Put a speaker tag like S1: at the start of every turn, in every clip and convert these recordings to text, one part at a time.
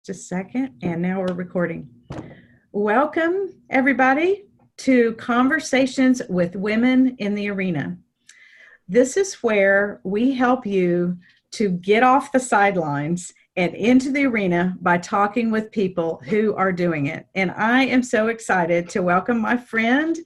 S1: Just a second. And now we're recording. Welcome, everybody, to Conversations with Women in the Arena. This is where we help you to get off the sidelines and into the arena by talking with people who are doing it. And I am so excited to welcome my friend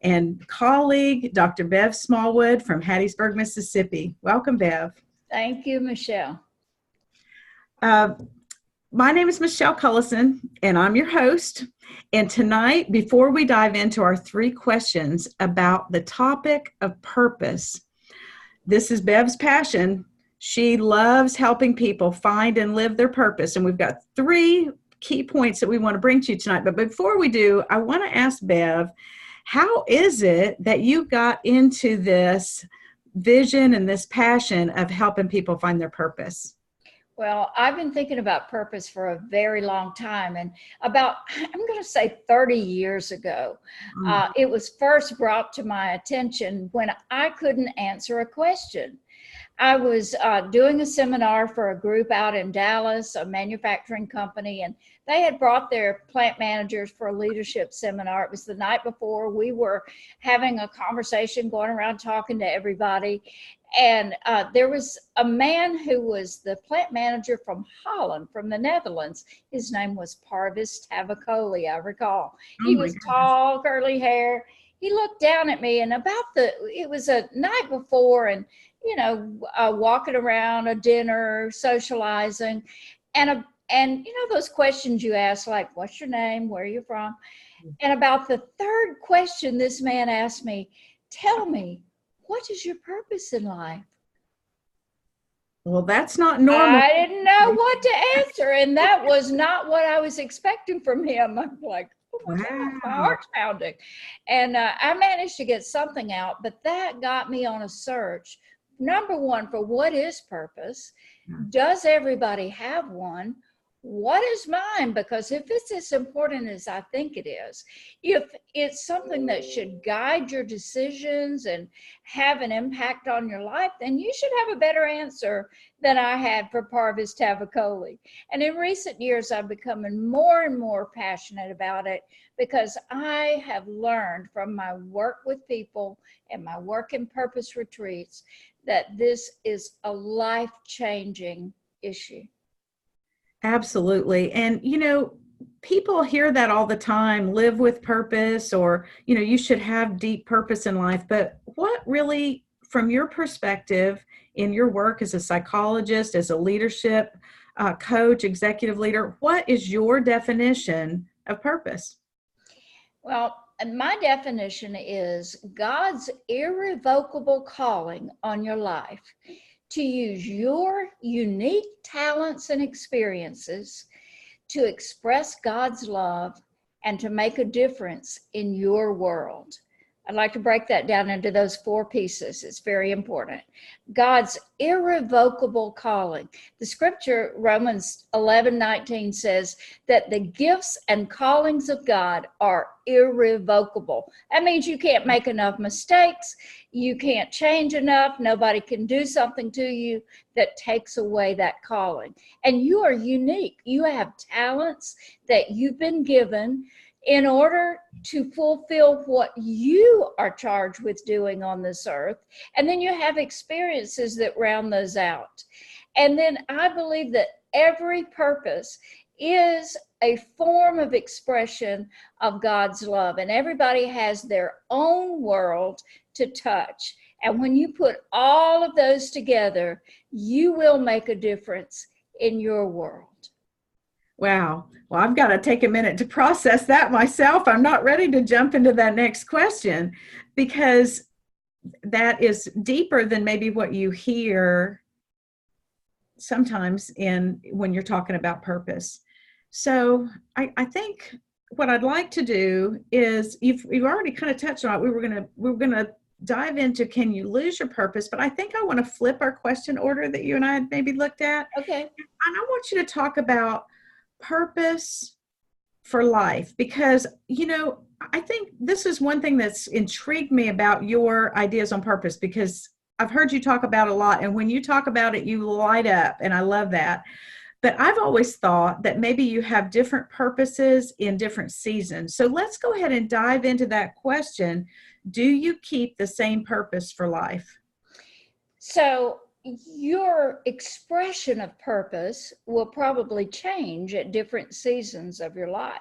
S1: and colleague, Dr. Bev Smallwood from Hattiesburg, Mississippi. Welcome, Bev.
S2: Thank you, Michelle.
S1: My name is Michelle Cullison, and I'm your host. And tonight, before we dive into our 3 questions about the topic of purpose, this is Bev's passion. She loves helping people find and live their purpose. And we've got 3 key points that we want to bring to you tonight. But before we do, I want to ask Bev, how is it that you got into this vision and this passion of helping people find their purpose?
S2: Well, I've been thinking about purpose for a very long time, and about, I'm going to say 30 years ago, it was first brought to my attention when I couldn't answer a question. I was doing a seminar for a group out in Dallas, a manufacturing company, and they had brought their plant managers for a leadership seminar. It was the night before. We were having a conversation, going around talking to everybody. And there was a man who was the plant manager from Holland, from the Netherlands. His name was Parvis Tavakoli, I recall. He was tall, curly hair. He looked down at me, and it was a night before, and walking around a dinner, socializing, and those questions you ask, like, what's your name? Where are you from? And about the 3rd question, this man asked me, tell me, what is your purpose in life?
S1: Well, that's not normal.
S2: I didn't know what to answer, and that was not what I was expecting from him. I'm like, oh my God, my heart's pounding. And I managed to get something out, but that got me on a search. Number 1, for what is purpose? Does everybody have one? What is mine? Because if it's as important as I think it is, if it's something that should guide your decisions and have an impact on your life, then you should have a better answer than I had for Parvis Tavakoli. And in recent years, I've become more and more passionate about it because I have learned from my work with people and my work in purpose retreats that this is a life-changing issue.
S1: Absolutely. And, people hear that all the time, live with purpose, or, you should have deep purpose in life. But what really, from your perspective, in your work as a psychologist, as a leadership coach, executive leader, what is your definition of purpose?
S2: Well, my definition is God's irrevocable calling on your life to use your unique talents and experiences to express God's love and to make a difference in your world. I'd like to break that down into those 4 pieces. It's very important. God's irrevocable calling. The scripture, Romans 11:19, says that the gifts and callings of God are irrevocable. That means you can't make enough mistakes. You can't change enough. Nobody can do something to you that takes away that calling. And you are unique. You have talents that you've been given in order to fulfill what you are charged with doing on this earth. And then you have experiences that round those out. And then I believe that every purpose is a form of expression of God's love. And everybody has their own world to touch. And when you put all of those together, you will make a difference in your world.
S1: Wow. Well, I've got to take a minute to process that myself. I'm not ready to jump into that next question because that is deeper than maybe what you hear sometimes when you're talking about purpose. So I think what I'd like to do is you've already kind of touched on it. We're gonna dive into, can you lose your purpose? But I think I want to flip our question order that you and I had maybe looked at.
S2: Okay.
S1: And I want you to talk about purpose for life, because, I think this is one thing that's intrigued me about your ideas on purpose, because I've heard you talk about it a lot. And when you talk about it, you light up. And I love that. But I've always thought that maybe you have different purposes in different seasons. So let's go ahead and dive into that question. Do you keep the same purpose for life?
S2: So your expression of purpose will probably change at different seasons of your life.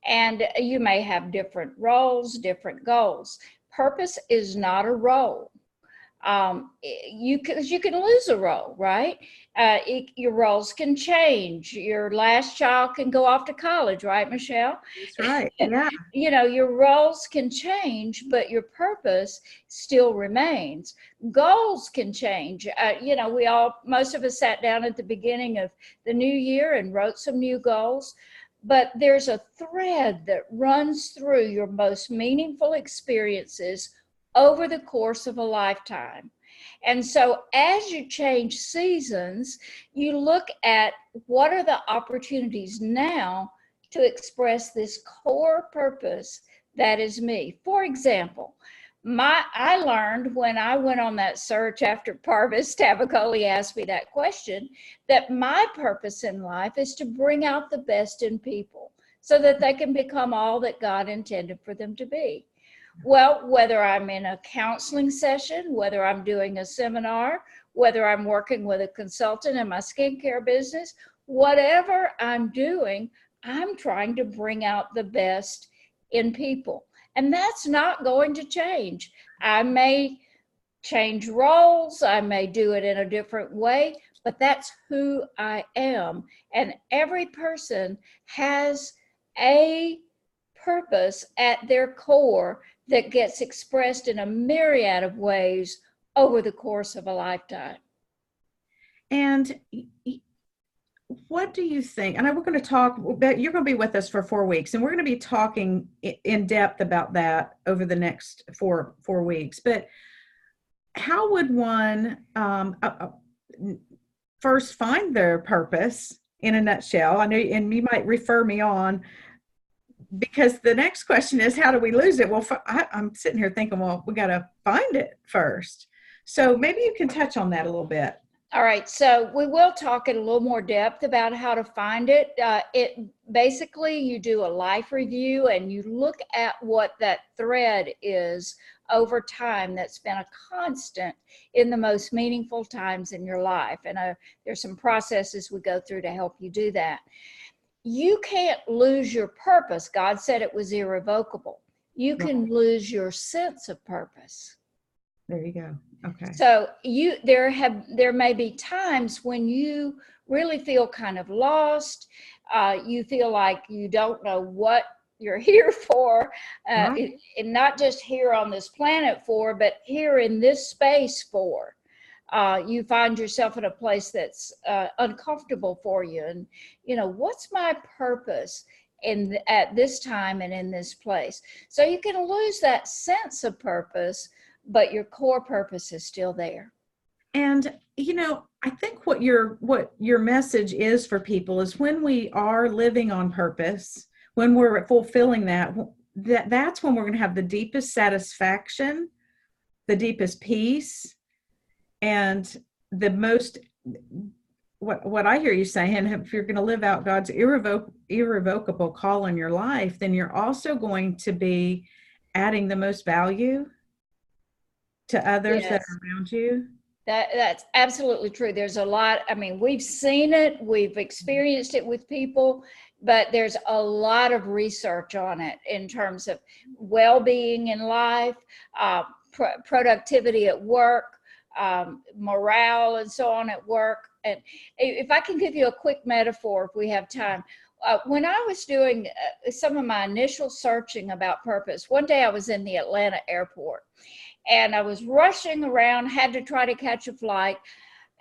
S2: And you may have different roles, different goals. Purpose is not a role. You can lose a role, right? Your roles can change. Your last child can go off to college, right, Michelle?
S1: That's right. Yeah.
S2: Your roles can change, but your purpose still remains. Goals can change. Most of us sat down at the beginning of the new year and wrote some new goals. But there's a thread that runs through your most meaningful experiences over the course of a lifetime. And so as you change seasons, you look at what are the opportunities now to express this core purpose that is me. For example, I learned when I went on that search after Parvis Tavicoli asked me that question, that my purpose in life is to bring out the best in people so that they can become all that God intended for them to be. Well, whether I'm in a counseling session, whether I'm doing a seminar, whether I'm working with a consultant in my skincare business, whatever I'm doing, I'm trying to bring out the best in people. And that's not going to change. I may change roles, I may do it in a different way, but that's who I am. And every person has a purpose at their core that gets expressed in a myriad of ways over the course of a lifetime.
S1: And what do you think? And we're going to talk, you're going to be with us for 4 weeks, and we're going to be talking in depth about that over the next four weeks. But how would one first find their purpose in a nutshell? I know, and you might refer me on, because the next question is, how do we lose it? Well, I'm sitting here thinking, well, we got to find it first. So maybe you can touch on that a little bit.
S2: All right, so we will talk in a little more depth about how to find it. Basically, you do a life review and you look at what that thread is over time that's been a constant in the most meaningful times in your life. And there's some processes we go through to help you do that. You can't lose your purpose. God said it was irrevocable. You can lose your sense of purpose.
S1: There you go. Okay.
S2: So there may be times when you really feel kind of lost. You feel like you don't know what you're here for, and not just here on this planet for, but here in this space for. You find yourself in a place that's uncomfortable for you, and what's my purpose at this time and in this place? So you can lose that sense of purpose, but your core purpose is still there.
S1: And I think what your message is for people is, when we are living on purpose, when we're fulfilling that's when we're going to have the deepest satisfaction, the deepest peace, and the most, what I hear you saying, if you're going to live out God's irrevocable call in your life, then you're also going to be adding the most value to others that are around you.
S2: That's absolutely true. There's a lot, we've seen it, we've experienced it with people, but there's a lot of research on it in terms of well-being in life, productivity at work, morale and so on at work. And if I can give you a quick metaphor, if we have time, when I was doing some of my initial searching about purpose, one day I was in the Atlanta airport and I was rushing around, had to try to catch a flight.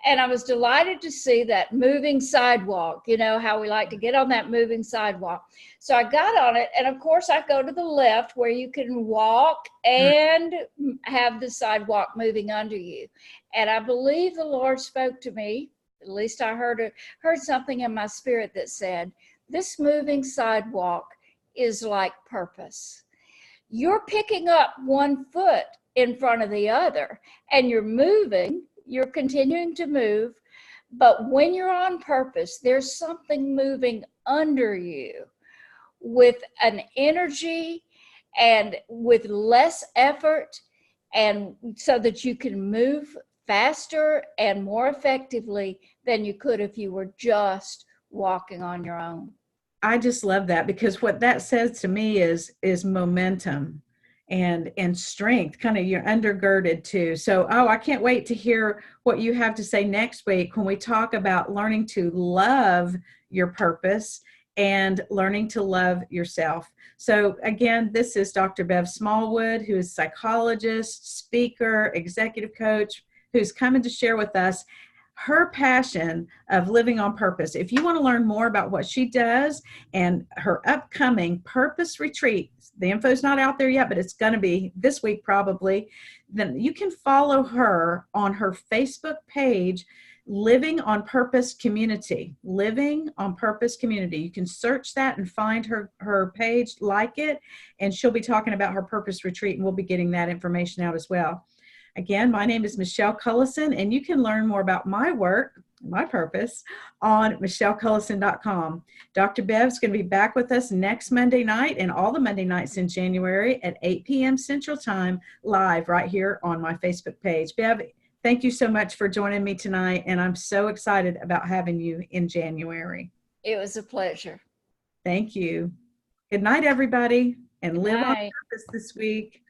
S2: And I was delighted to see that moving sidewalk, how we like to get on that moving sidewalk. So I got on it. And of course, I go to the left where you can walk and have the sidewalk moving under you. And I believe the Lord spoke to me. At least I heard something in my spirit that said, this moving sidewalk is like purpose. You're picking up one foot in front of the other, and you're continuing to move, But when you're on purpose, there's something moving under you with an energy and with less effort, and so that you can move faster and more effectively than you could if you were just walking on your own.
S1: I just love that, because what that says to me is momentum and strength, kind of you're undergirded too. So, oh, I can't wait to hear what you have to say next week when we talk about learning to love your purpose and learning to love yourself. So again, this is Dr. Bev Smallwood, who is psychologist, speaker, executive coach, who's coming to share with us her passion of living on purpose. If you want to learn more about what she does and her upcoming purpose retreat, the info's not out there yet, but it's going to be this week probably, then you can follow her on her Facebook page, Living on Purpose Community. Living on Purpose Community. You can search that and find her page, like it, and she'll be talking about her purpose retreat, and we'll be getting that information out as well. Again, my name is Michelle Cullison, and you can learn more about my work, my purpose, on michellecullison.com. Dr. Bev's going to be back with us next Monday night and all the Monday nights in January at 8 p.m. Central Time, live right here on my Facebook page. Bev, thank you so much for joining me tonight, and I'm so excited about having you in January.
S2: It was a pleasure.
S1: Thank you. Good night, everybody, and live on
S2: Bye.
S1: purpose this week.